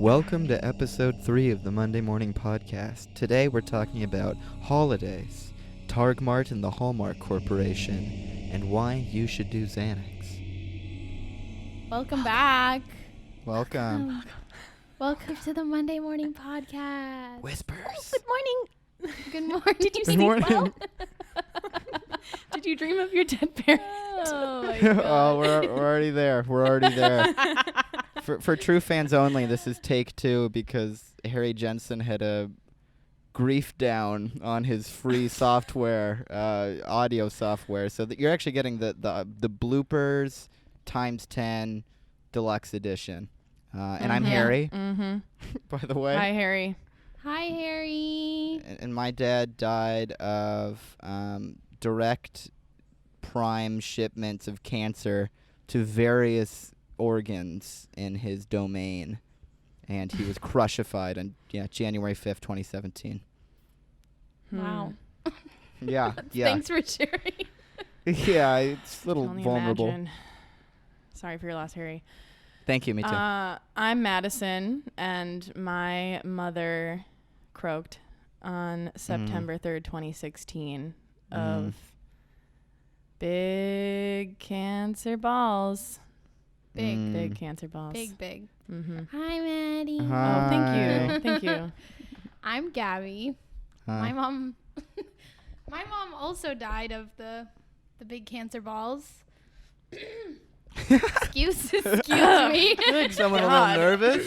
Welcome to episode 3 of the Monday Morning Podcast. Today we're talking about holidays, Targmart and the Hallmark Corporation, and why you should do Xanax. Welcome back. Welcome. Welcome to the Monday Morning Podcast. Whispers. Oh, good morning. Good morning. Did you Good sleep morning. well? Did you dream of your dead parents? Oh my God. Oh, we're already there. We're already there. For true fans only, this is take 2 because Harry Jensen had a grief down on his free software, audio software. So that you're actually getting the bloopers times 10 deluxe edition. And I'm Harry, by the way. Hi, Harry. Hi, Harry. And my dad died of direct prime shipments of cancer to various organs in his domain, and he was crucified on January 5th, 2017. Wow. Yeah. Thanks for sharing. Yeah, it's a little Can only vulnerable. imagine. Sorry for your loss, Harry. Thank you, me too. I'm Madison, and my mother croaked on September 3rd, 2016 of big cancer balls. Big cancer balls. Big. Mm-hmm. Hi, Maddie. Oh, thank you. Thank you. I'm Gabby. Hi. My mom also died of the big cancer balls. Excuse me. Someone a little nervous?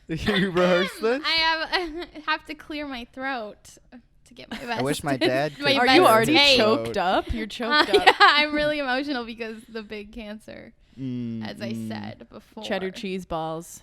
You rehearsed this? I have to clear my throat to get my best. I wish my dad could. Are best you already take. choked up? You're choked up. Yeah, I'm really emotional because the big cancer, as I said before. Cheddar cheese balls.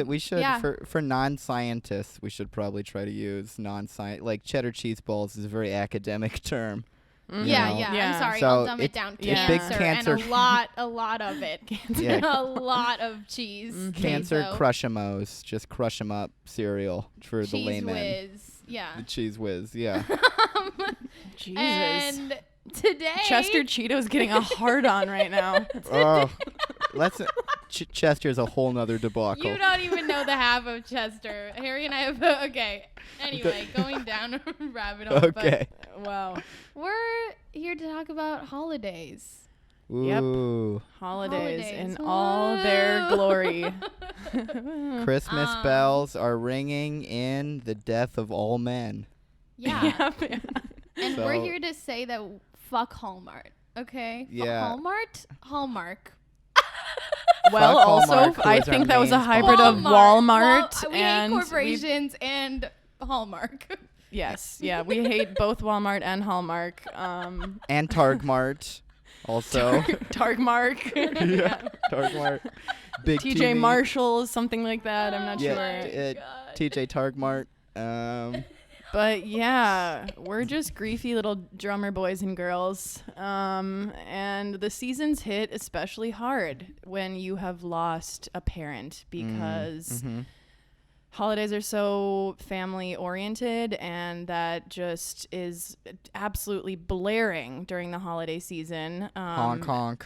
We should yeah. for non-scientists, we should probably try to use non-science, like cheddar cheese balls is a very academic term. you know? Yeah. I'm sorry. So I'll dumb it it's down. yeah. big Cancer and a lot of it. Yeah. A lot of cheese. Cancer queso, crush-emos, just crush 'em up cereal for the cheese layman. whiz. Yeah. The cheese whiz, yeah. Jesus. And today, Chester Cheeto's getting a hard on right now. Oh, let's. Chester's a whole nother debacle. you don't even know the half of Chester. Harry and I have okay. Anyway, going down a rabbit hole. Okay. Wow. But we're here to talk about holidays. Ooh. Holidays in all their glory. Christmas bells are ringing in the death of all men. Yeah. Yeah. And So- we're here to say that fuck Hallmark. Okay? Yeah. Hallmark. Well, Fuck also, Hallmark, who I is our think that was a main hybrid of sponsor. Walmart we and hate corporations and Hallmark. yes, yeah, we hate both Walmart and Hallmark. And Targmart, also. Targmart, Yeah, Targmart. Big TJ TV. Marshalls, something like that. I'm not Yeah, sure. TJ Targmart. But yeah, we're just griefy little drummer boys and girls. And the seasons hit especially hard when you have lost a parent because holidays are so family oriented, and that just is absolutely blaring during the holiday season. Honk honk.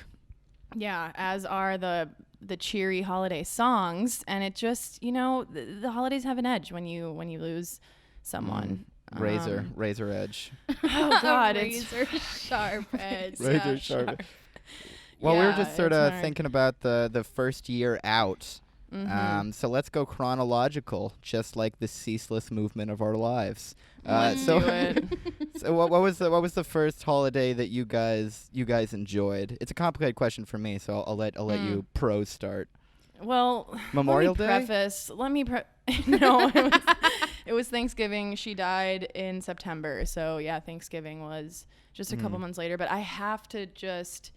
Yeah, as are the cheery holiday songs, and it just, the holidays have an edge when you lose someone. Razor edge. Oh God, razor sharp edge. Razor sharp. Well, we were just sort of thinking about the first year out. So let's go chronological, just like the ceaseless movement of our lives. Let's do it. So what was the first holiday that you guys enjoyed? It's a complicated question for me, so I'll let you pros start. Well, Memorial Day? No, it was Thanksgiving. She died in September. So yeah, Thanksgiving was just a couple months later. But I have to just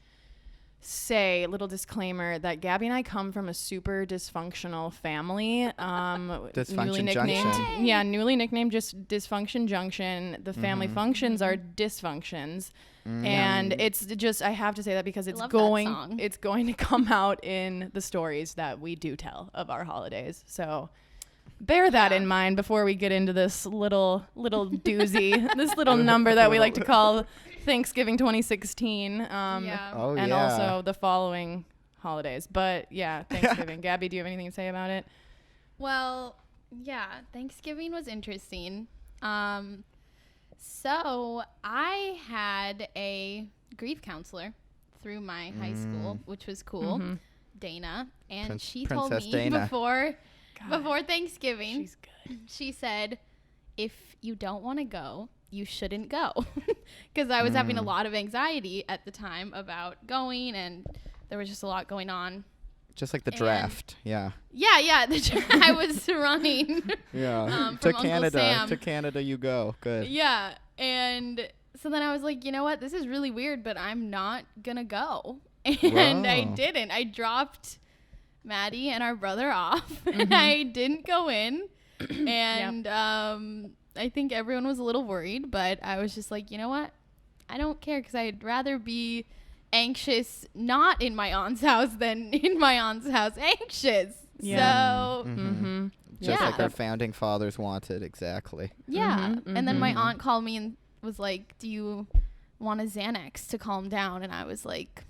say, a little disclaimer, that Gabby and I come from a super dysfunctional family. Dysfunction Junction. Newly nicknamed just Dysfunction Junction. The family functions are dysfunctions. And it's just, I have to say that because it's going to come out in the stories that we do tell of our holidays. So bear that in mind before we get into this little doozy, this little number that we like to call Thanksgiving 2016. And also the following holidays. But yeah, Thanksgiving. Gabby, do you have anything to say about it? Well, Yeah, Thanksgiving was interesting. So I had a grief counselor through my high school, which was cool, Dana, and she told me Dana. before Thanksgiving, She's good. she said, if you don't want to go, you shouldn't go, because I was having a lot of anxiety at the time about going, and there was just a lot going on. Just like the draft, yeah. Yeah, I was running. Yeah, from Uncle Sam. To Canada you go. Good. Yeah, and so then I was like, you know what? This is really weird, but I'm not gonna go, and I didn't. I dropped Maddie and our brother off, and I didn't go in, and I think everyone was a little worried, but I was just like, you know what? I don't care, because I'd rather be anxious not in my aunt's house than in my aunt's house anxious. So just like our founding fathers wanted, exactly. And then my aunt called me and was like, do you want a Xanax to calm down? And I was like,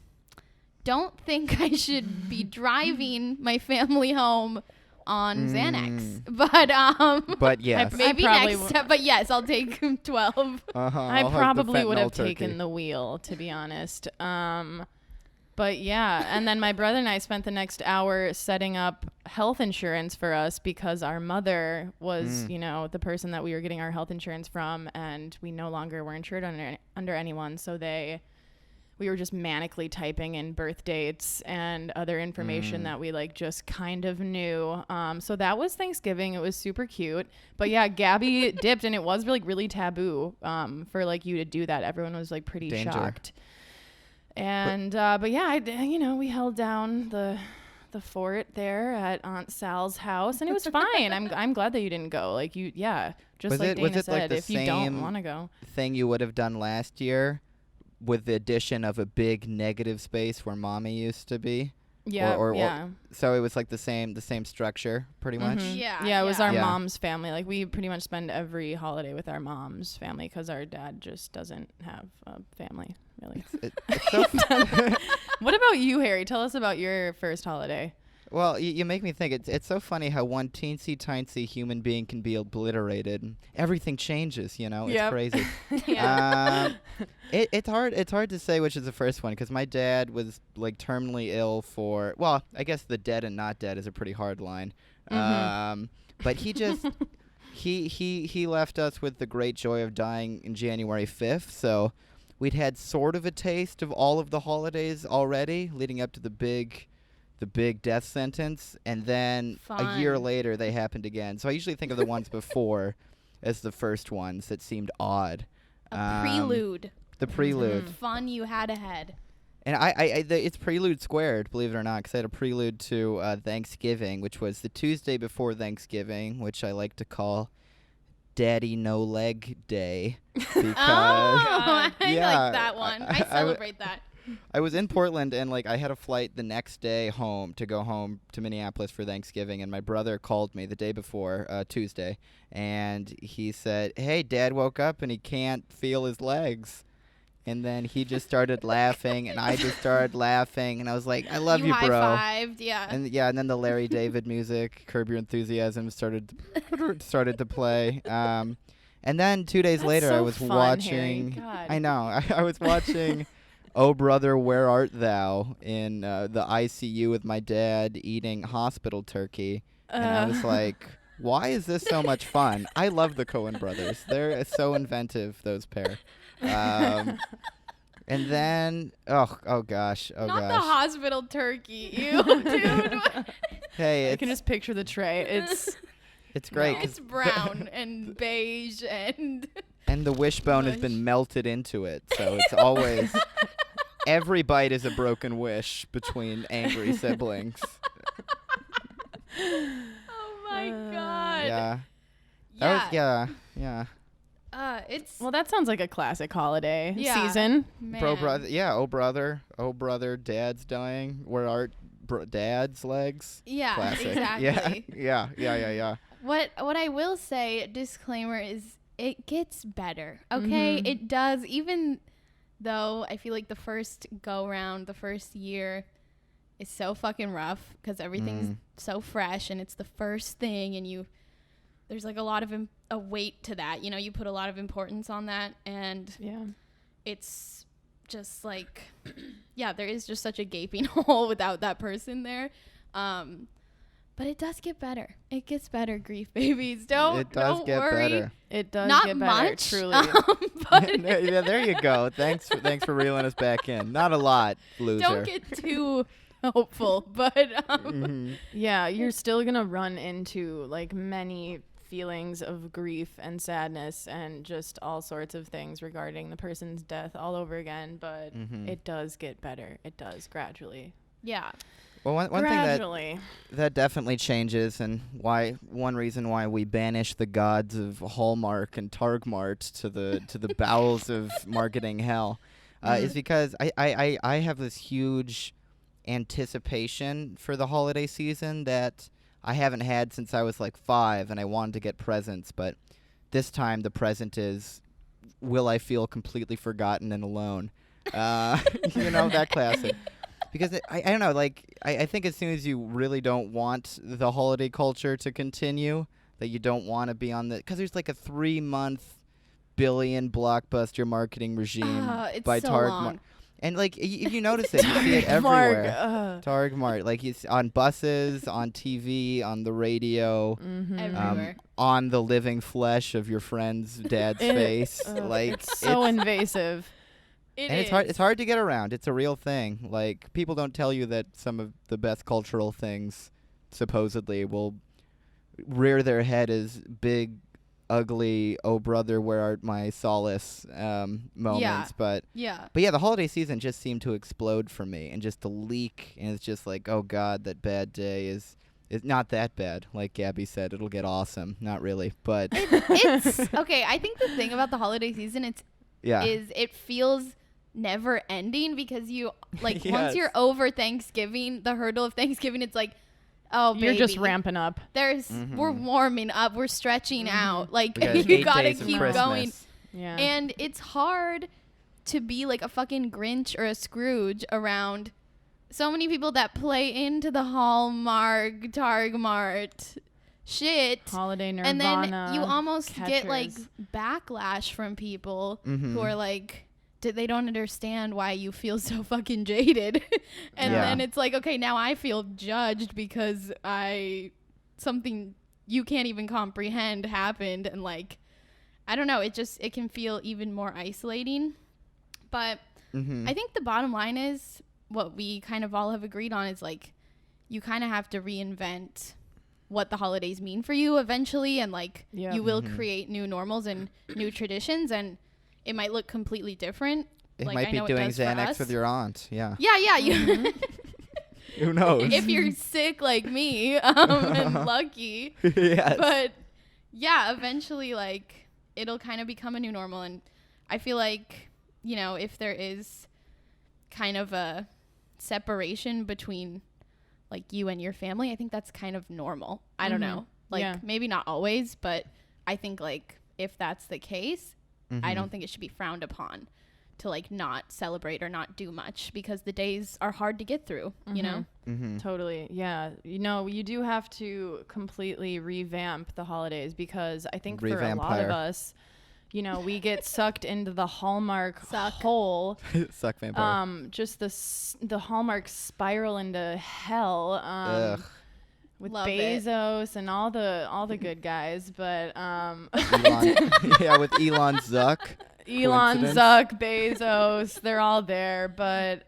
don't think I should be driving my family home on Xanax, but yes, maybe next time. But yes, I'll take 12. I probably would have taken the wheel, to be honest. But yeah, and then my brother and I spent the next hour setting up health insurance for us, because our mother was, the person that we were getting our health insurance from, and we no longer were insured under anyone. So we were just manically typing in birth dates and other information that we just kind of knew. So that was Thanksgiving. It was super cute. But yeah, Gabby dipped, and it was really taboo for you to do that. Everyone was pretty shocked. And but yeah, we held down the fort there at Aunt Sal's house, and it was fine. I'm glad that you didn't go. Just like Dana said, if you don't want to go. Thing you would have done last year, with the addition of a big negative space where Mommy used to be. Yeah, or so it was the same structure, pretty much. Yeah, it was our mom's family. We pretty much spend every holiday with our mom's family, because our dad just doesn't have a family, really. It's so What about you, Harry? Tell us about your first holiday. Well, you make me think. It's so funny how one teensy-tiny human being can be obliterated, and everything changes. It's crazy. It's hard to say which is the first one, because my dad was terminally ill for. Well, I guess the dead and not dead is a pretty hard line. But he just he left us with the great joy of dying in January 5th. So we'd had sort of a taste of all of the holidays already, leading up to the big death sentence, and then a year later they happened again. So I usually think of the ones before as the first ones that seemed odd. Prelude. The prelude. Fun you had ahead. And it's prelude squared, believe it or not, because I had a prelude to Thanksgiving, which was the Tuesday before Thanksgiving, which I like to call Daddy No Leg Day. Because I like that one. I celebrate that. I was in Portland, and I had a flight the next day to go home to Minneapolis for Thanksgiving, and my brother called me the day before, Tuesday, and he said, "Hey, Dad woke up and he can't feel his legs." And then he just started laughing, and I just started laughing, and I was like, "I love you, bro." High-fived, yeah. And then the Larry David music, Curb Your Enthusiasm, started to play. And then 2 days later, so I was fun, watching. Harry. God. I know. I was watching. Oh, Brother, Where Art Thou? In the ICU with my dad eating hospital turkey. And I was like, why is this so much fun? I love the Coen brothers. They're so inventive, those pair. And then, oh gosh. Not the hospital turkey. Ew, dude. Hey, I can just picture the tray. It's great. No, it's brown and beige and the wishbone has been melted into it, so it's always every bite is a broken wish between angry siblings. Oh my god. Yeah. Yeah. It's that sounds like a classic holiday season. Man. Oh brother, Dad's dying. Where art Dad's legs? Yeah, classic. Exactly. Yeah. What I will say, disclaimer, is it gets better. Okay, it does. Even though I feel like the first go round, the first year, is so fucking rough because everything's so fresh and it's the first thing, and you there's like a lot of a weight to that. You know, you put a lot of importance on that, and it's just like, yeah, there is just such a gaping hole without that person there. But it does get better. It gets better, grief babies. Don't worry. Better. It does Not get better, much, truly. But yeah, there you go. Thanks for reeling us back in. Not a lot, loser. don't get too hopeful, but yeah, you're still gonna run into like many feelings of grief and sadness and just all sorts of things regarding the person's death all over again. But it does get better. It does gradually. Yeah. Well, one thing that definitely changes, and one reason why we banish the gods of Hallmark and Targmart to the bowels of marketing hell, is because I have this huge anticipation for the holiday season that I haven't had since I was like 5, and I wanted to get presents, but this time the present is, will I feel completely forgotten and alone? That classic. Because I don't know, like, I think as soon as you really don't want the holiday culture to continue, that you don't want to be on because there's like a 3-month billion blockbuster marketing regime by Targmart. And like, if you notice it, you see it everywhere. Targmart, like it's on buses, on TV, on the radio, everywhere. On the living flesh of your friend's dad's face. Like it's so invasive. It's hard to get around. It's a real thing. Like, people don't tell you that some of the best cultural things supposedly will rear their head as big, ugly, oh brother, where art my solace moments. But yeah, the holiday season just seemed to explode for me and just to leak. And it's just like, oh God, that bad day is not that bad. Like Gabby said, it'll get awesome. Not really, but it's okay. I think the thing about the holiday season, is it feels never ending, because you like once you're over Thanksgiving, the hurdle of Thanksgiving, it's like, oh baby, you're just ramping up. We're warming up, we're stretching out, like you gotta keep going. Yeah. And it's hard to be like a fucking Grinch or a Scrooge around so many people that play into the Hallmark, Targmart shit, holiday Nirvana, and then you almost catchers. get like backlash from people who are like, they don't understand why you feel so fucking jaded. And then it's like, okay, now I feel judged because something you can't even comprehend happened, and like, I don't know, it can feel even more isolating. But I think the bottom line is, what we kind of all have agreed on is like, you kind of have to reinvent what the holidays mean for you eventually, and like you will create new normals and new traditions, and it might look completely different. It like, might I be know doing it does Xanax with your aunt. Yeah. You who knows? if you're sick like me, and lucky. Yes. But yeah, eventually like it'll kind of become a new normal, and I feel like, if there is kind of a separation between like you and your family, I think that's kind of normal. I don't know. Like maybe not always, but I think like if that's the case, I don't think it should be frowned upon to like not celebrate or not do much, because the days are hard to get through, you know? Totally. Yeah. You do have to completely revamp the holidays, because I think for a lot of us, we get sucked into the Hallmark hole. Suck vampire. Just the Hallmark spiral into hell. With Love Bezos and all the good guys, but Elon, with Elon Zuck. Elon Zuck, Bezos, they're all there, but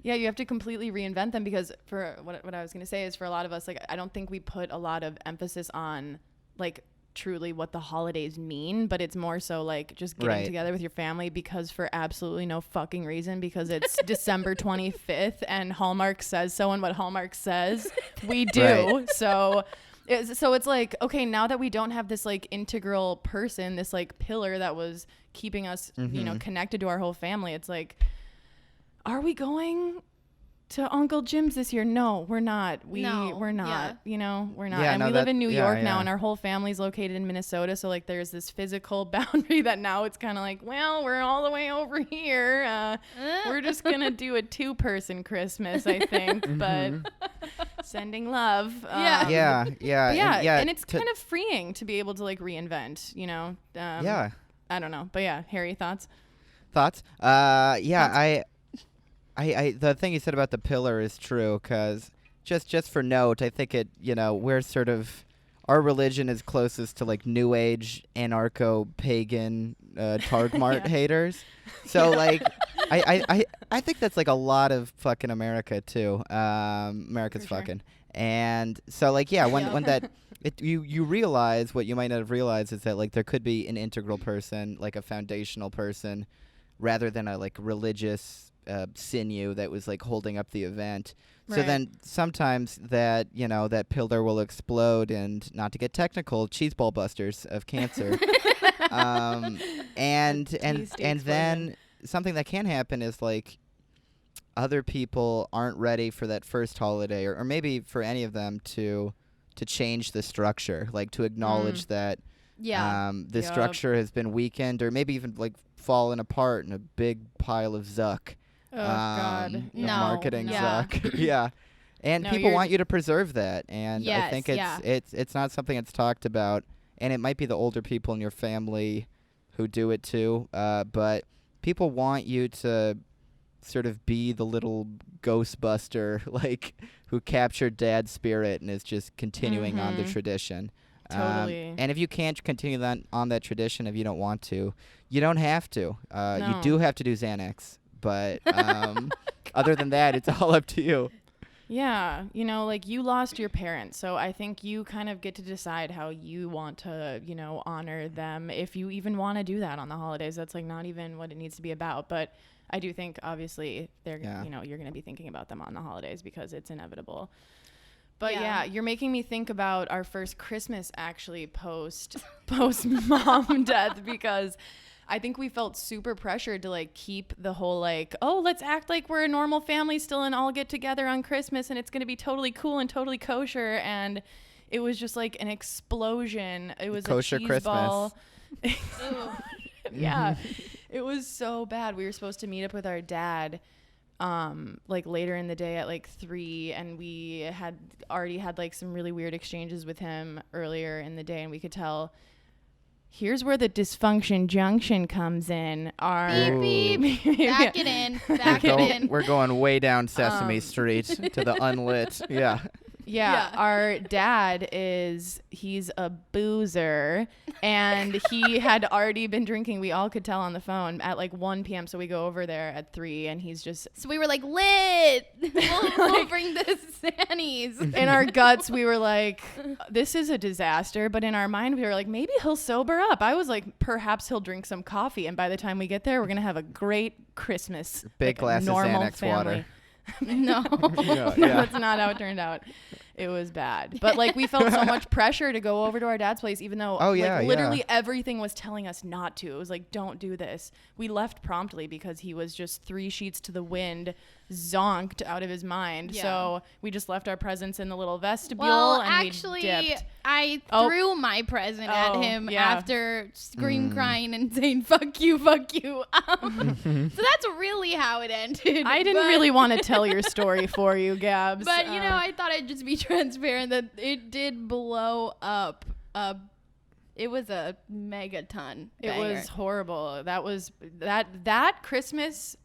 you have to completely reinvent them, because for what I was gonna say is, for a lot of us, like, I don't think we put a lot of emphasis on like truly what the holidays mean, but it's more so like just getting together with your family because for absolutely no fucking reason, because it's December 25th and Hallmark says so, and what Hallmark says we do. So it's like, okay, now that we don't have this like integral person, this like pillar that was keeping us connected to our whole family, it's like, are we going to Uncle Jim's this year? No, we're not. We're not. We're not. Yeah, and we live in New York now, and our whole family's located in Minnesota. So like, there's this physical boundary that now it's kind of like, well, we're all the way over here. We're just gonna do a 2-person Christmas, I think. But Sending love. Yeah. And it's kind of freeing to be able to like reinvent, you know? Yeah. I don't know. But yeah, Harry, thoughts? I the thing you said about the pillar is true, because just for note, I think we're sort of, our religion is closest to like New Age, anarcho-pagan, Targmart haters. So like, I think that's like a lot of fucking America too. America's fucking. And so like, when that, you realize what you might not have realized is that like there could be an integral person, like a foundational person, rather than a like religious sinew that was like holding up the event. So then sometimes that, that pillar will explode, and not to get technical, cheese ball busters of cancer. And then something that can happen is like other people aren't ready for that first holiday, or maybe for any of them to change the structure, like to acknowledge that the structure has been weakened, or maybe even like fallen apart in a big pile of zuck. Oh, God. Marketing zuck. Yeah. And people want you to preserve that. And I think it's not something that's talked about. And it might be the older people in your family who do it too. But people want you to sort of be the little Ghostbuster, like, who captured Dad's spirit and is just continuing on the tradition. Totally. And if you can't continue on that tradition, if you don't want to, you don't have to. You do have to do Xanax. But other than that, it's all up to you. Yeah. Like you lost your parents. So I think you kind of get to decide how you want to, honor them. If you even want to do that on the holidays, that's like not even what it needs to be about. But I do think obviously you're going to be thinking about them on the holidays because it's inevitable. But you're making me think about our first Christmas actually post mom death, because I think we felt super pressured to like keep the whole like, oh, let's act like we're a normal family still and all get together on Christmas and it's going to be totally cool and totally kosher. And it was just like an explosion. It was kosher a cheese Christmas. Ball. Yeah. It was so bad. We were supposed to meet up with our dad like later in the day at like 3, and we had already had like some really weird exchanges with him earlier in the day, and we could tell here's where the dysfunction junction comes in. Beep, beep. Back it in. Back it in. We're going way down Sesame Street to the unlit. Yeah, our dad he's a boozer, and he had already been drinking. We all could tell on the phone at like 1 p.m. So we go over there at 3, and he's just. So we were like, lit. We'll bring the Sannies. In our guts, we were like, this is a disaster. But in our mind, we were like, maybe he'll sober up. I was like, perhaps he'll drink some coffee, and by the time we get there, we're gonna have a great Christmas. Big glass of Xanax water. No, that's not how it turned out. It was bad. But like we felt so much pressure to go over to our dad's place, even though literally everything was telling us not to. It was like, don't do this. We left promptly because he was just 3 sheets to the wind, zonked out of his mind. Yeah. So we just left our presents in the little vestibule and we dipped. I threw my present at him after crying and saying, fuck you, fuck you. So that's really how it ended. I didn't really want to tell your story for you, Gabs. But, I thought I'd just be transparent that it did blow up. It was a megaton banger. It was horrible. That Christmas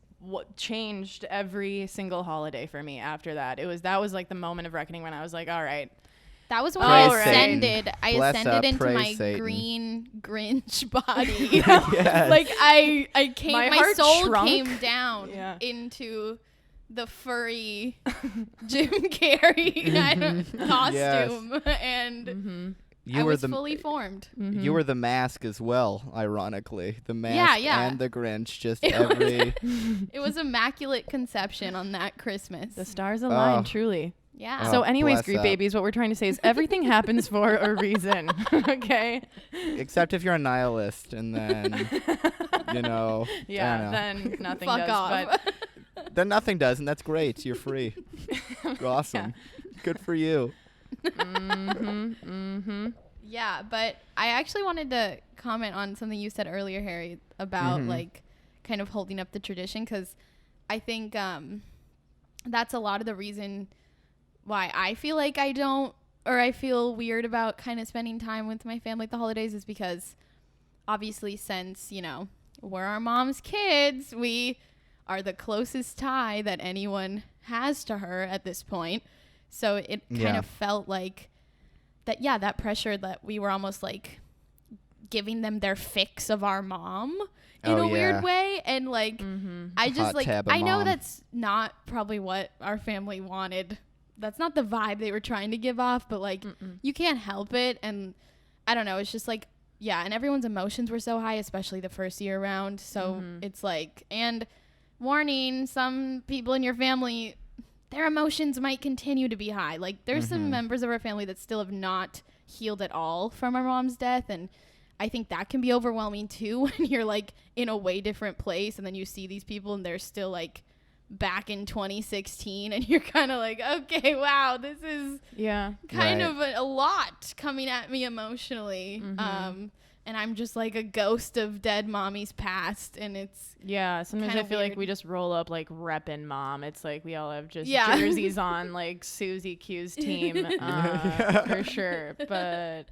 changed every single holiday for me after that. That was like the moment of reckoning when I was like, all right. That was when I ascended into my green Grinch body. Yes. Like my soul shrunk. came down into the furry Jim Carrey costume, and I was fully formed. You were the mask as well, ironically. The mask and the Grinch, just every. It was immaculate conception on that Christmas. The stars aligned, truly. Yeah. So anyways, Grief Babies, what we're trying to say is everything happens for a reason, okay? Except if you're a nihilist, and then, then nothing Fuck does. off. But then nothing does, and that's great. You're free. Awesome. Good for you. Yeah, but I actually wanted to comment on something you said earlier, Harry, about like kind of holding up the tradition, because I think that's a lot of the reason why I feel like I don't, or I feel weird about kind of spending time with my family at the holidays is because obviously since, you know, we're our mom's kids, we are the closest tie that anyone has to her at this point. So it kind of felt like that, that pressure that we were almost like giving them their fix of our mom in a weird way. And like, I just like, I know that's not probably what our family wanted. That's not the vibe they were trying to give off, but like, you can't help it. And I don't know, it's just like, and everyone's emotions were so high, especially the first year around. So it's like, and warning, some people in your family, their emotions might continue to be high. Like there's some members of our family that still have not healed at all from our mom's death. And I think that can be overwhelming too when you're like in a way different place and then you see these people and they're still like back in 2016 and you're kind of like, okay, wow, this is kind of a lot coming at me emotionally. And I'm just like a ghost of dead mommy's past, and it's sometimes I feel like we just roll up like reppin' mom. It's like we all have just jerseys on like Susie Q's team for sure. But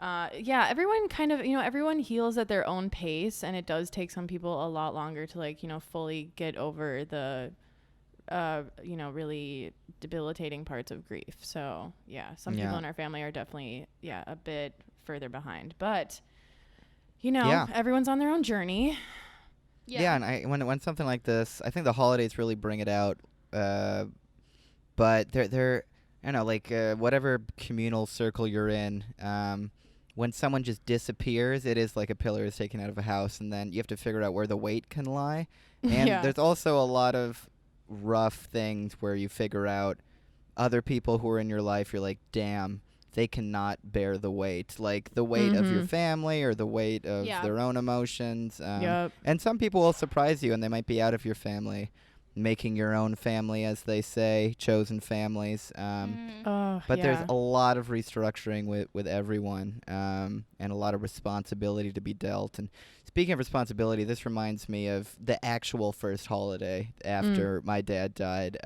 everyone kind of, you know, everyone heals at their own pace, and it does take some people a lot longer to like, you know, fully get over the you know, really debilitating parts of grief. So some people in our family are definitely a bit further behind, but you know, everyone's on their own journey. And when something like this, I think the holidays really bring it out. But they're I don't know, like whatever communal circle you're in, when someone just disappears, it is like a pillar is taken out of a house, and then you have to figure out where the weight can lie. And there's also a lot of rough things where you figure out other people who are in your life, you're like, damn, they cannot bear the weight, like the weight of your family or the weight of their own emotions. And some people will surprise you, and they might be out of your family, making your own family, as they say, chosen families. But there's a lot of restructuring with everyone, and a lot of responsibility to be dealt. And speaking of responsibility, this reminds me of the actual first holiday after my dad died,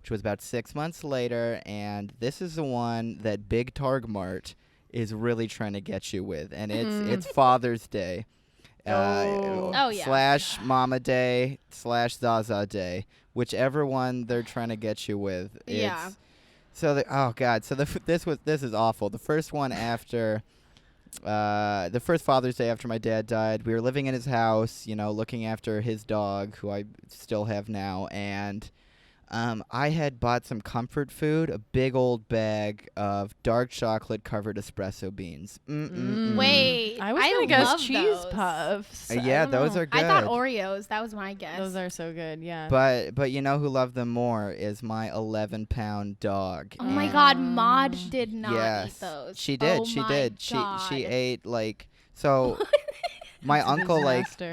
which was about 6 months later, and this is the one that Big Targmart is really trying to get you with, and it's Father's Day. Slash Mama Day / Zaza Day, whichever one they're trying to get you with. So this is awful. The first one after the first Father's Day after my dad died, we were living in his house, you know, looking after his dog, who I still have now, and I had bought some comfort food, a big old bag of dark chocolate covered espresso beans. Wait, I was gonna guess cheese puffs. Those are good. I thought Oreos. That was my guess. Those are so good. Yeah. But you know who loved them more is my 11-pound dog. Oh my God, Maud did not eat those. She did. She ate like so. My uncle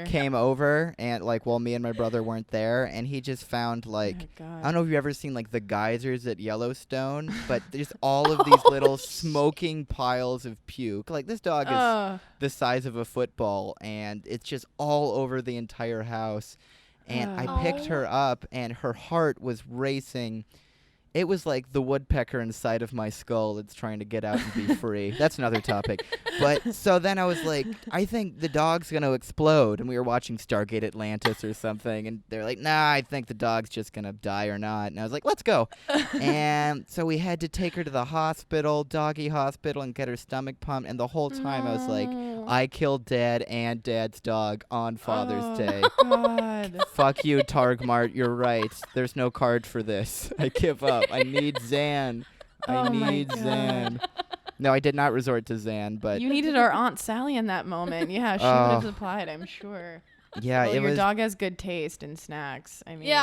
came over and while me and my brother weren't there, and he just found I don't know if you've ever seen the geysers at Yellowstone, but there's all of these little smoking piles of puke. This dog is the size of a football, and it's just all over the entire house. And I picked her up, and her heart was racing. It was like the woodpecker inside of my skull. It's trying to get out and be free. That's another topic. But so then I was like, I think the dog's going to explode. And we were watching Stargate Atlantis or something. And they're like, nah, I think the dog's just going to die or not. And I was like, let's go. And so we had to take her to the hospital, doggy hospital, and get her stomach pumped. And the whole time I was like, I killed Dad and Dad's dog on Father's Day. God. Fuck you, Targmart. You're right. There's no card for this. I give up. I need Zan. I need Zan. No, I did not resort to Zan, but you needed our Aunt Sally in that moment. Yeah, she would have supplied, I'm sure. Yeah, your dog has good taste in snacks. I mean,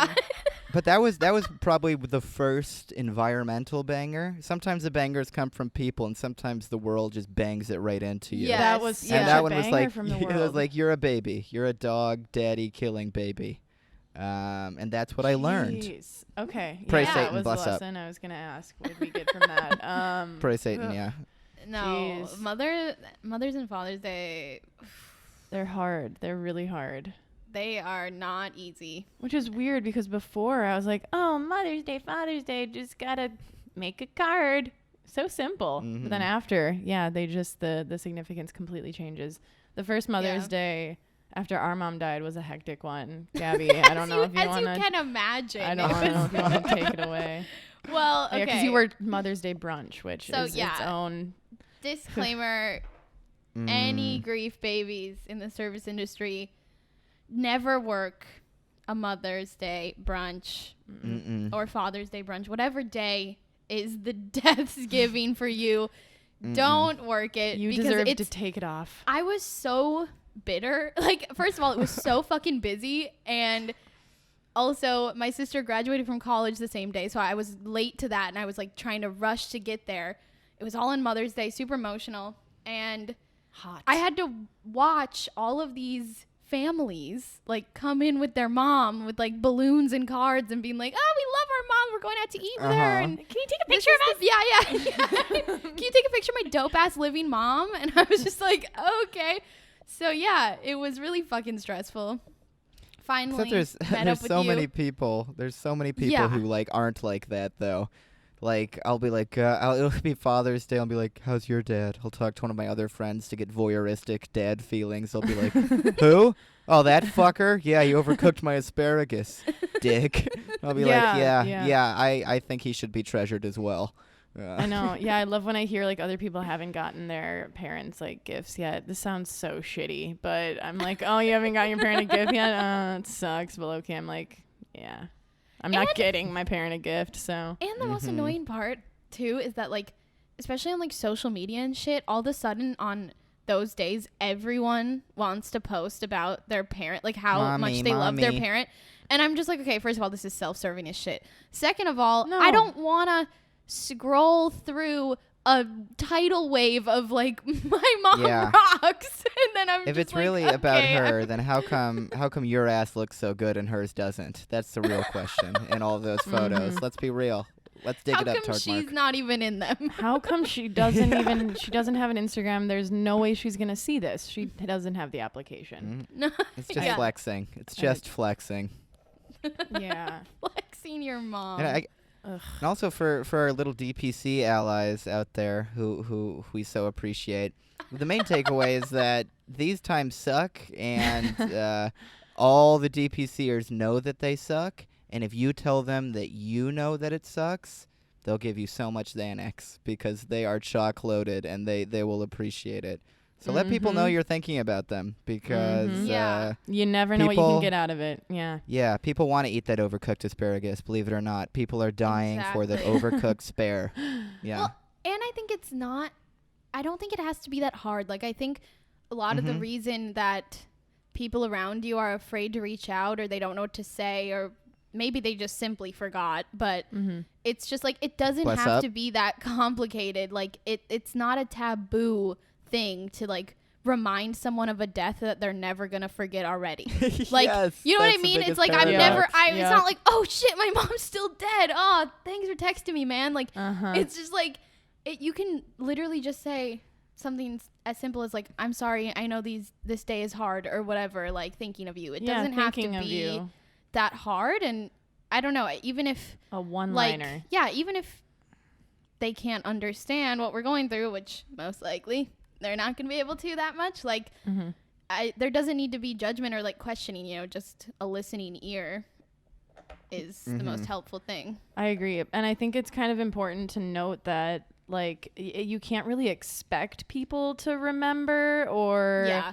But that was probably the first environmental banger. Sometimes the bangers come from people, and sometimes the world just bangs it right into you. Yeah, that was such and that a one was banger from the world. It was like, you're a baby. You're a dog, daddy killing baby. And that's what I learned. Okay. Pray Satan, Satan, was bless the lesson I was going to ask. What did we get from that? Pray Satan, yeah. No, Mother's and Father's Day. They're hard. They're really hard. They are not easy. Which is weird because before I was like, oh, Mother's Day, Father's Day, just gotta make a card. So simple. But then after, they just, the significance completely changes. The first Mother's Day after our mom died was a hectic one. Gabby, I don't know if you want to. As you can imagine. I don't know if you want to take it away. Well, okay. Because you were Mother's Day brunch, which is its own. Disclaimer, any grief babies in the service industry never work a Mother's Day brunch or Father's Day brunch. Whatever day is the death's giving for you, don't work it. You deserve to take it off. I was so bitter. Like, first of all, it was so fucking busy, and also my sister graduated from college the same day, so I was late to that, and I was like trying to rush to get there. It was all on Mother's Day, super emotional, and I had to watch all of these families like come in with their mom with like balloons and cards and being like, oh, we love our mom, we're going out to eat with her, and can you take a picture of us? Yeah. Can you take a picture of my dope ass living mom? And I was just like, okay. So yeah, it was really fucking stressful. Finally, there's so many people who like aren't like that though. Like, I'll be like, it'll be Father's Day. I'll be like, how's your dad? I'll talk to one of my other friends to get voyeuristic dad feelings. I'll be like, who? Oh, that fucker? Yeah, he overcooked my asparagus, dick. I'll be I think he should be treasured as well. I know. Yeah, I love when I hear like other people haven't gotten their parents like gifts yet. This sounds so shitty, but I'm like, oh, you haven't gotten your parent a gift yet? It sucks. But okay, I'm like, yeah. I'm not getting my parent a gift, so. And the most annoying part, too, is that, like, especially on, like, social media and shit, all of a sudden on those days, everyone wants to post about their parent, like, how much they love their parent. And I'm just like, okay, first of all, this is self-serving as shit. Second of all, I don't want to scroll through a tidal wave of like my mom rocks, and then I'm if it's like, really about her, then how come your ass looks so good and hers doesn't? That's the real question in all of those photos. Let's be real. Let's dig it up, Targmart. How come she's not even in them? How come she doesn't she doesn't have an Instagram? There's no way she's gonna see this. She doesn't have the application. No, it's just flexing. It's just flexing. Yeah, flexing your mom. And also for our little DPC allies out there who we so appreciate, the main takeaway is that these times suck, and all the DPCers know that they suck, and if you tell them that you know that it sucks, they'll give you so much Xanax because they are chock loaded and they will appreciate it. So let people know you're thinking about them because you never know what you can get out of it. Yeah, people want to eat that overcooked asparagus, believe it or not. People are dying for that overcooked spare. Yeah. Well, and I think I don't think it has to be that hard. Like, I think a lot of the reason that people around you are afraid to reach out, or they don't know what to say, or maybe they just simply forgot, but it's just like, it doesn't have to be that complicated. Like, it's not a taboo thing to like remind someone of a death that they're never gonna forget already. Like, you know what I mean? It's like it's not like, oh shit, my mom's still dead. Oh, thanks for texting me, man. Like, it's just like, you can literally just say something as simple as like, I'm sorry, I know this day is hard, or whatever, like, thinking of you. It doesn't have to be that hard. And I don't know, even if a one-liner, even if they can't understand what we're going through, which most likely they're not going to be able to that much. Like, there doesn't need to be judgment or like questioning, just a listening ear is the most helpful thing. I agree. And I think it's kind of important to note that like you can't really expect people to remember or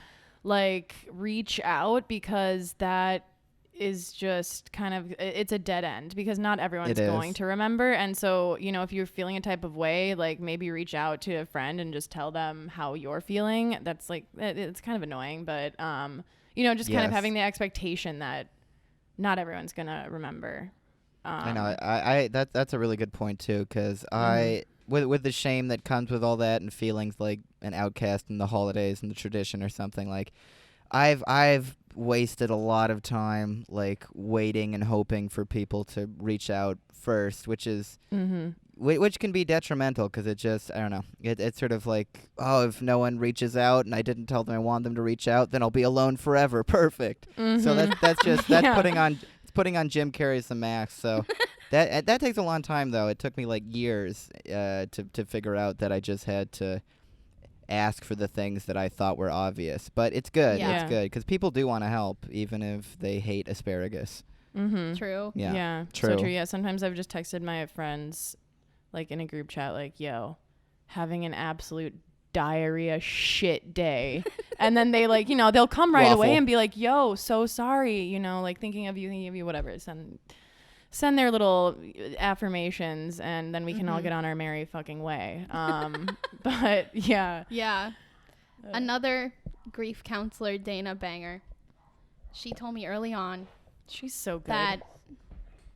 like reach out, because that is just kind of, it's a dead end, because not everyone's going to remember. And so, if you're feeling a type of way, like maybe reach out to a friend and just tell them how you're feeling. That's like, it's kind of annoying, but just kind of having the expectation that not everyone's gonna remember. I know. That's a really good point too, because with the shame that comes with all that, and feelings like an outcast in the holidays and the tradition or something, like I've wasted a lot of time like waiting and hoping for people to reach out first, which is which can be detrimental because it just, I don't know. It's sort of like, oh, if no one reaches out and I didn't tell them I want them to reach out, then I'll be alone forever. Perfect. So that's just putting on Jim Carrey's The Max. So that takes a long time though. It took me like years to figure out that I just had to ask for the things that I thought were obvious. But it's good. Yeah. It's good because people do want to help even if they hate asparagus. True. Yeah. So true. Yeah. Sometimes I've just texted my friends, like in a group chat, like, "Yo, having an absolute diarrhea shit day," and then they like, they'll come right away and be like, "Yo, so sorry," like thinking of you, whatever. Send their little affirmations, and then we can all get on our merry fucking way. But yeah. Yeah. Another grief counselor, Dana Banger. She told me early on. She's so good. That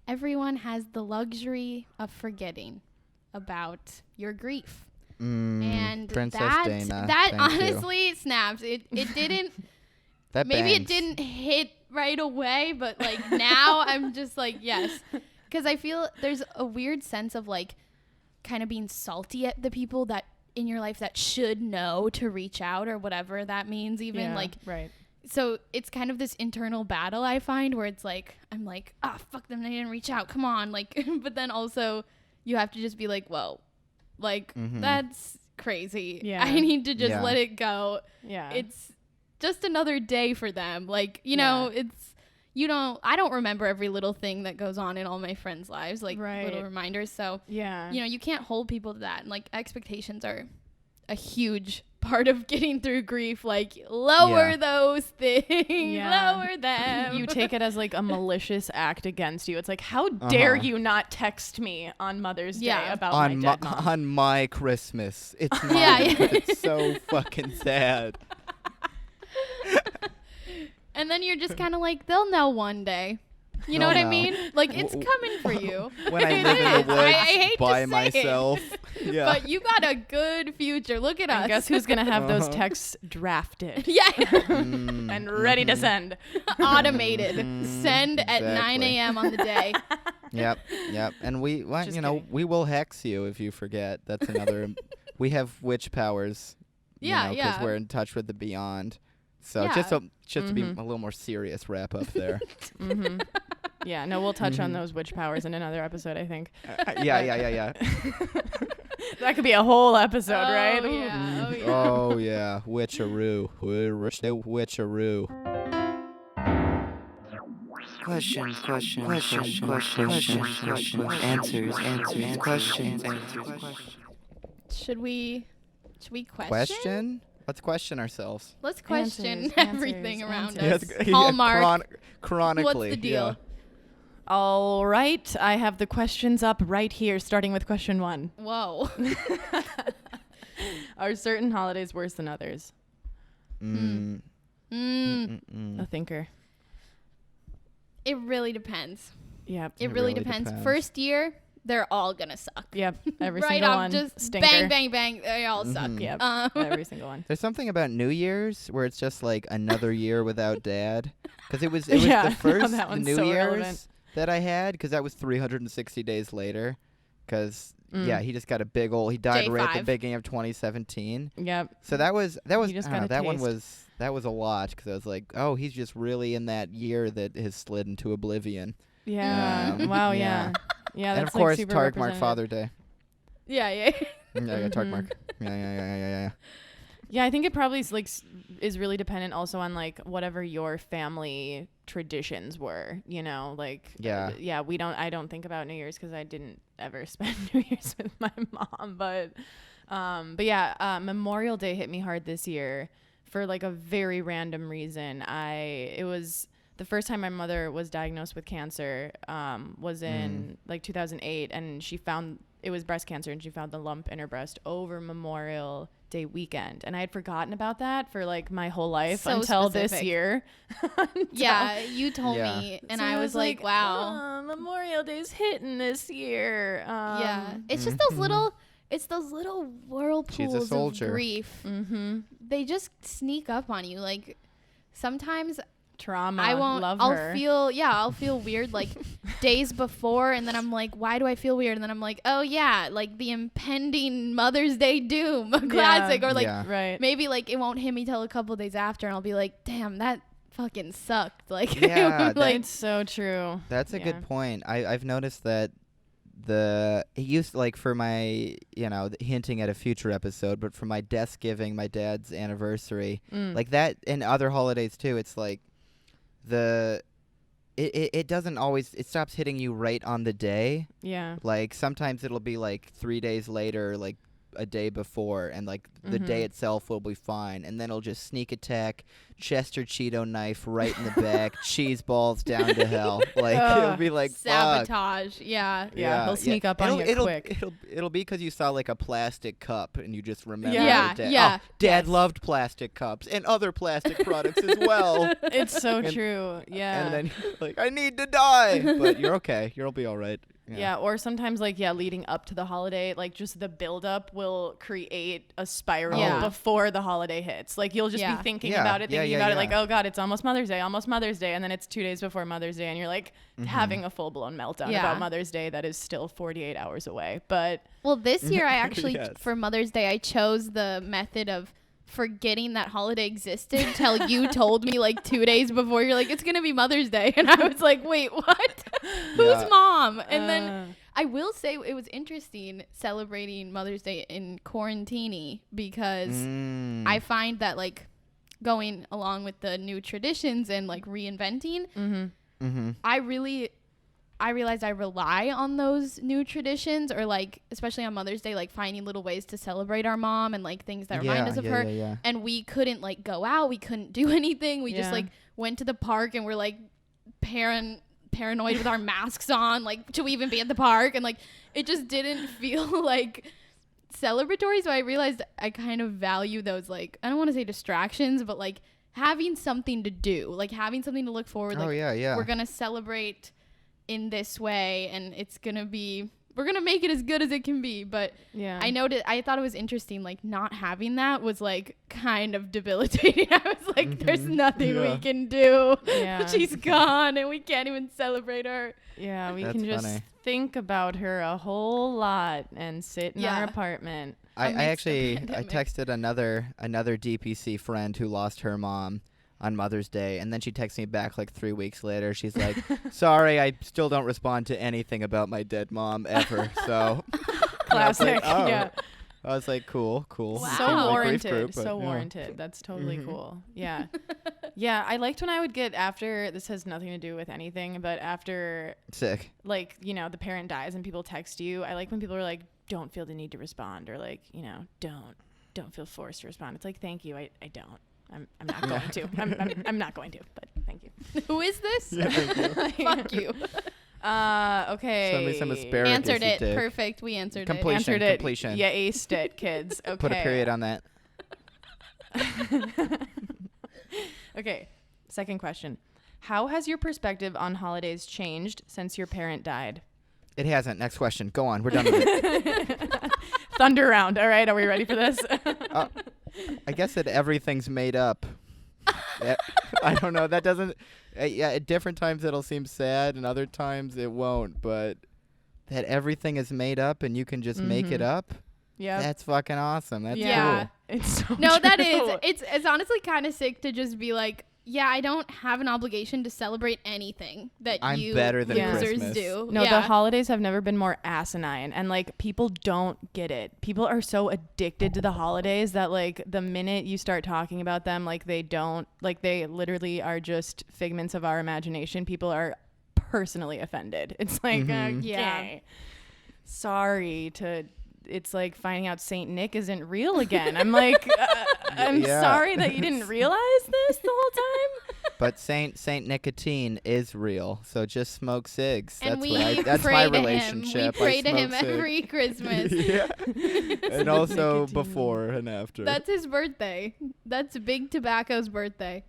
everyone has the luxury of forgetting about your grief. And Princess Dana, that thank honestly you. snaps. It didn't That maybe bangs. it didn't hit right away, but like now I'm just like, yes. Because I feel there's a weird sense of like kind of being salty at the people that in your life that should know to reach out or whatever that means even right. So it's kind of this internal battle I find where it's like, I'm like, fuck them. They didn't reach out. Come on. Like, but then also you have to just be like, whoa, like that's crazy. Yeah. I need to just let it go. Yeah. It's just another day for them. Like, know, I don't remember every little thing that goes on in all my friends' lives, like little reminders. So, you can't hold people to that. And like expectations are a huge part of getting through grief. Like lower those things, lower them. You take it as like a malicious act against you. It's like, how dare you not text me on Mother's Day about my dead mom? On my Christmas. It's mine. It's so fucking sad. And then you're just kind of like, they'll know one day. You know what I mean? Like, it's coming for you. When I live in the woods I hate by to say myself. it, but you got a good future. Look at us. And guess who's going to have those texts drafted? Yeah. And ready to send. Automated. Send at 9 a.m. on the day. Yep. And we will hex you if you forget. That's another. We have witch powers. Because we're in touch with the beyond. So just to be a little more serious wrap up there. Yeah, no, we'll touch on those witch powers in another episode, I think. Yeah. That could be a whole episode, right? Yeah. Oh yeah, witcheroo. Witcheroo. Questions. Answers. Questions. Should we question? Let's question ourselves. Let's question everything around us. Yeah, Hallmark. Chronically. What's the deal? Yeah. All right. I have the questions up right here, starting with question 1. Whoa. Are certain holidays worse than others? A thinker. It really depends. Yep. It really depends. First year, they're all gonna suck. Yep. Every right single off, one. just Stinker. bang. They all suck. Yep. Every single one. There's something about New Year's where it's just like another year without Dad, because it was the first New Year's irrelevant. that I had, because that was 360 days later, because he just got a big old. He died right at the beginning of 2017. Yep. So that was just got a that one taste. was a lot, because I was like, oh, he's just really in that year that has slid into oblivion. Yeah. Wow. Yeah. Yeah. And That's of course, like super Targmart Father Day. Yeah. Yeah, Targmart. Yeah. Yeah, I think it probably is really dependent also on like whatever your family traditions were, like I don't think about New Year's because I didn't ever spend New Year's with my mom, but Memorial Day hit me hard this year for like a very random reason. It was the first time my mother was diagnosed with cancer, was in like 2008, and it was breast cancer, and she found the lump in her breast over Memorial Day weekend. And I had forgotten about that for like my whole life until this year. Yeah, you told me, and so I was like, wow. Memorial Day's hitting this year. It's just those little whirlpools of grief. They just sneak up on you. Like sometimes Trauma. I'll feel weird like days before, and then I'm like, why do I feel weird? And then I'm like, oh yeah, like the impending Mother's Day doom, classic. Or like maybe like it won't hit me till a couple days after, and I'll be like, damn, that fucking sucked. Like, like it's so true. That's a good point. I've noticed that it used like for my, hinting at a future episode, but for my desk giving, my dad's anniversary, like that, and other holidays too, it's like it doesn't always, it stops hitting you right on the day. Yeah. Like sometimes it'll be like 3 days later, like a day before, and like the day itself will be fine, and then it'll just sneak attack, Chester Cheeto knife right in the back, cheese balls down to hell. Like it'll be like sabotage. Fuck. Yeah. He'll sneak up on you quick. It'll be because you saw like a plastic cup and you just remember. Dad loved plastic cups and other plastic products as well. It's so true. Yeah. And then you're like, I need to die, but you're okay. You'll be all right. Yeah, or sometimes like leading up to the holiday, like just the buildup will create a spiral before the holiday hits. Like you'll just be thinking about it, like, oh God, it's almost Mother's Day, and then it's 2 days before Mother's Day, and you're like having a full blown meltdown about Mother's Day that is still 48 hours away. But this year I actually for Mother's Day I chose the method of forgetting that holiday existed till you told me like 2 days before. You're like, it's gonna be Mother's Day, and I was like, wait, what? Who's mom? And then I will say it was interesting celebrating Mother's Day in quarantini, because I find that like going along with the new traditions and like reinventing, I realized I rely on those new traditions, or like especially on Mother's Day, like finding little ways to celebrate our mom and like things that remind us of her. And we couldn't like go out, we couldn't do anything. We just like went to the park and we're like paranoid with our masks on, like to even be at the park, and like it just didn't feel like celebratory. So I realized I kind of value those, like, I don't want to say distractions, but like having something to do, like having something to look forward. Like, we're gonna celebrate in this way, and we're gonna make it as good as it can be. But I thought it was interesting, like not having that was like kind of debilitating. I was like, there's nothing we can do. She's gone and we can't even celebrate her. We can just think about her a whole lot and sit in our apartment. I texted another DPC friend who lost her mom on Mother's Day, and then she texted me back like 3 weeks later. She's like, sorry, I still don't respond to anything about my dead mom ever. So classic. I was like, cool. Wow. So warranted. Warranted. That's totally cool. Yeah. I liked when I would get, after, this has nothing to do with anything, but after sick, like, the parent dies and people text you, I like when people are like, don't feel the need to respond, or like, don't feel forced to respond. It's like, thank you. I don't. I'm not going to. I'm not going to, but thank you. Who is this? Fuck you. Okay. Send me some asparagus. Answered it. Perfect. We answered Completion. it. Completion. Yeah, aced it, kids. Okay. Put a period on that. Okay. Second question. How has your perspective on holidays changed since your parent died? It hasn't. Next question. Go on. We're done with it. Thunder round. All right. Are we ready for this? I guess that everything's made up. I don't know. That doesn't. At different times it'll seem sad, and other times it won't. But that everything is made up, and you can just make it up. Yeah, that's fucking awesome. That's cool. It's so no, true. that is. It's honestly kind of sick to just be like, yeah, I don't have an obligation to celebrate anything that you better than losers Christmas. do. No, the holidays have never been more asinine, and like people don't get it. People are so addicted to the holidays that like the minute you start talking about them, like they literally are just figments of our imagination. People are personally offended. It's like, sorry to. It's like finding out Saint Nick isn't real again. I'm like, I'm sorry that you didn't realize this the whole time. But Saint Nicotine is real, so just smoke cigs. And that's my relationship. We pray to him every Christmas. And also nicotine. Before and after. That's his birthday. That's Big Tobacco's birthday.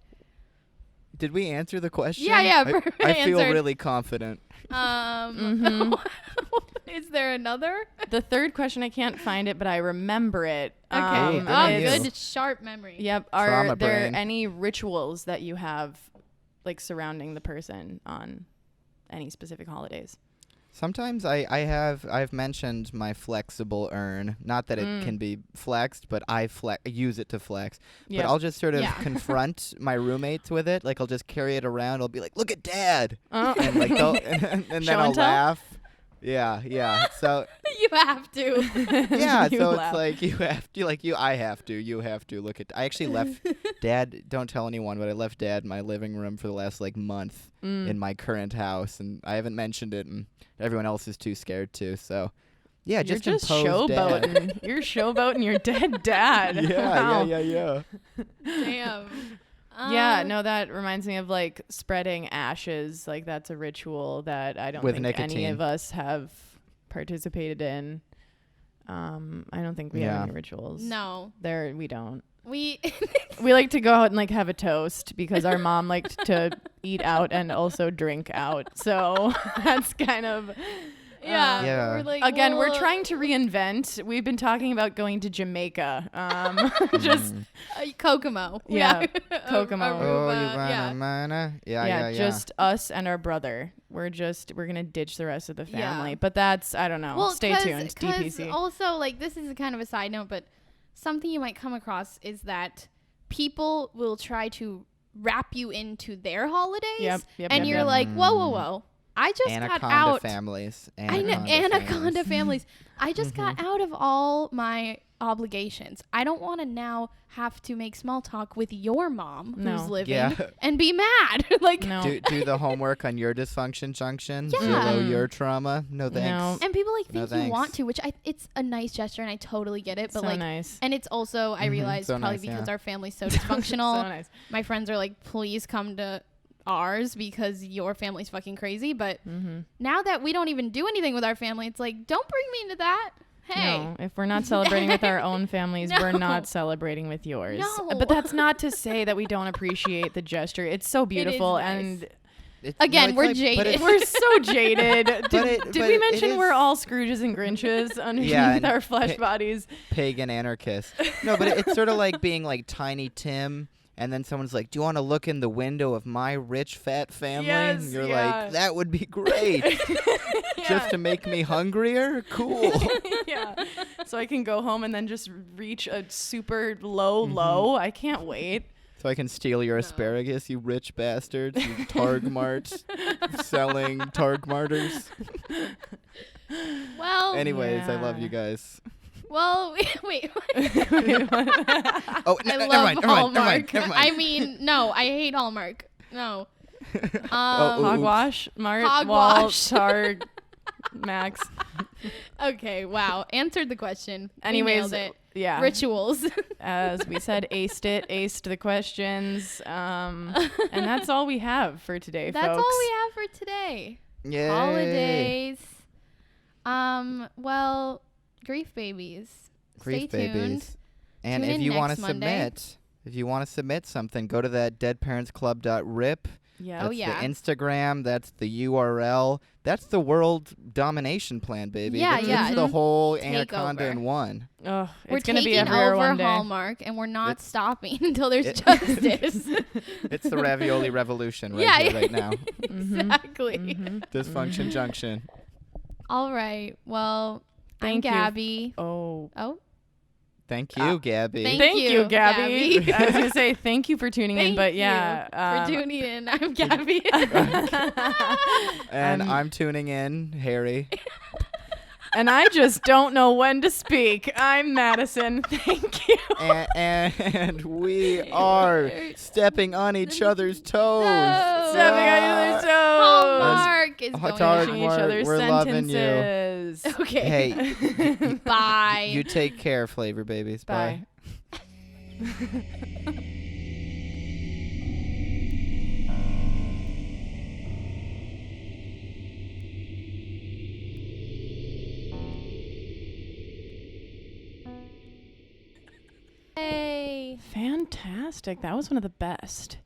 Did we answer the question? Yeah. I feel really confident. Is there another? The third question, I can't find it, but I remember it. Okay. Good, sharp memory. Yep. Are there any rituals that you have like surrounding the person on any specific holidays. Sometimes I've mentioned my flexible urn. Not that it can be flexed, but I use it to flex. Yeah. But I'll just sort of confront my roommates with it. Like I'll just carry it around. I'll be like, "Look at Dad," and like and then I'll laugh. Yeah. So you have to. Yeah. So it's like you have to. I have to. You have to look at. I actually left Dad. Don't tell anyone, but I left Dad in my living room for the last like month in my current house, and I haven't mentioned it, and everyone else is too scared to. So yeah, You're just showboating. You're showboating your dead dad. Yeah. Damn. Yeah, no, that reminds me of like spreading ashes. Like that's a ritual that I don't think nicotine. any of us have participated in. I don't think we have any rituals. No. We don't. We like to go out and like have a toast because our mom liked to eat out and also drink out. So that's kind of We're like, again, we're trying to reinvent. We've been talking about going to Jamaica. Just Kokomo. Yeah. Kokomo. Aruba, yeah. Just us and our brother. We're gonna ditch the rest of the family. But that's, I don't know. Well, stay tuned. DPC. Also, like, this is kind of a side note, but something you might come across is that people will try to wrap you into their holidays. And you're like, whoa. I just got out. Families. Anaconda families. I just got out of all my obligations. I don't want to now have to make small talk with your mom who's living and be mad. Like, do the homework on your dysfunction junction. Yeah. Zero your trauma. No thanks. No. And people like think you want to, which it's a nice gesture and I totally get it. But so like, nice. And it's also I realize probably because our family's so dysfunctional. So nice. My my friends are like, please come to ours because your family's fucking crazy. But now that we don't even do anything with our family, it's like, don't bring me into that. Hey, no, if we're not celebrating with our own families, we're not celebrating with yours. No. But that's not to say that we don't appreciate the gesture. It's so beautiful. It is nice. We're jaded. We're so jaded. Did we mention we're all Scrooges and Grinches underneath our flesh bodies? Pagan anarchists. No, but it's sort of like being like Tiny Tim. And then someone's like, do you want to look in the window of my rich, fat family? Yes, and you're like, that would be great. Just to make me hungrier? Cool. Yeah. So I can go home and then just reach a super low. I can't wait. So I can steal your asparagus, you rich bastards. You Targmart selling Targmarters. Well. Anyways, I love you guys. Well, wait. Oh, I love Hallmark. I mean, no, I hate Hallmark. No. Hogwash, Hogwash. Max. Okay, wow. Answered the question. Anyways, it. Yeah. Rituals. As we said, aced the questions. And that's all we have for today, folks. That's all we have for today. Yay. Holidays. Well, grief babies. Stay tuned. And Tune if in you want to submit something, go to that deadparentsclub.rip. Yeah. That's the Instagram. That's the URL. That's the world domination plan, baby. That's the whole anaconda in one. Oh, we're it's going to be taking everywhere over one day. Hallmark, and we're not stopping until there's justice. It's the ravioli revolution right now. Exactly. Dysfunction junction. All right. Well, I'm Thank you. Gabby. Oh. Thank you, Gabby. Thank you, Gabby. I was going to say thank you for tuning in, but for tuning in. I'm Gabby. And I'm tuning in, Harry. And I just don't know when to speak. I'm Madison. Thank you. And we are stepping on each other's toes. Stepping on each other's toes. Hallmark is going each other's we're sentences. Loving you. Okay. Hey. Bye. You take care, flavor babies. Bye. Hey. Fantastic. That was one of the best.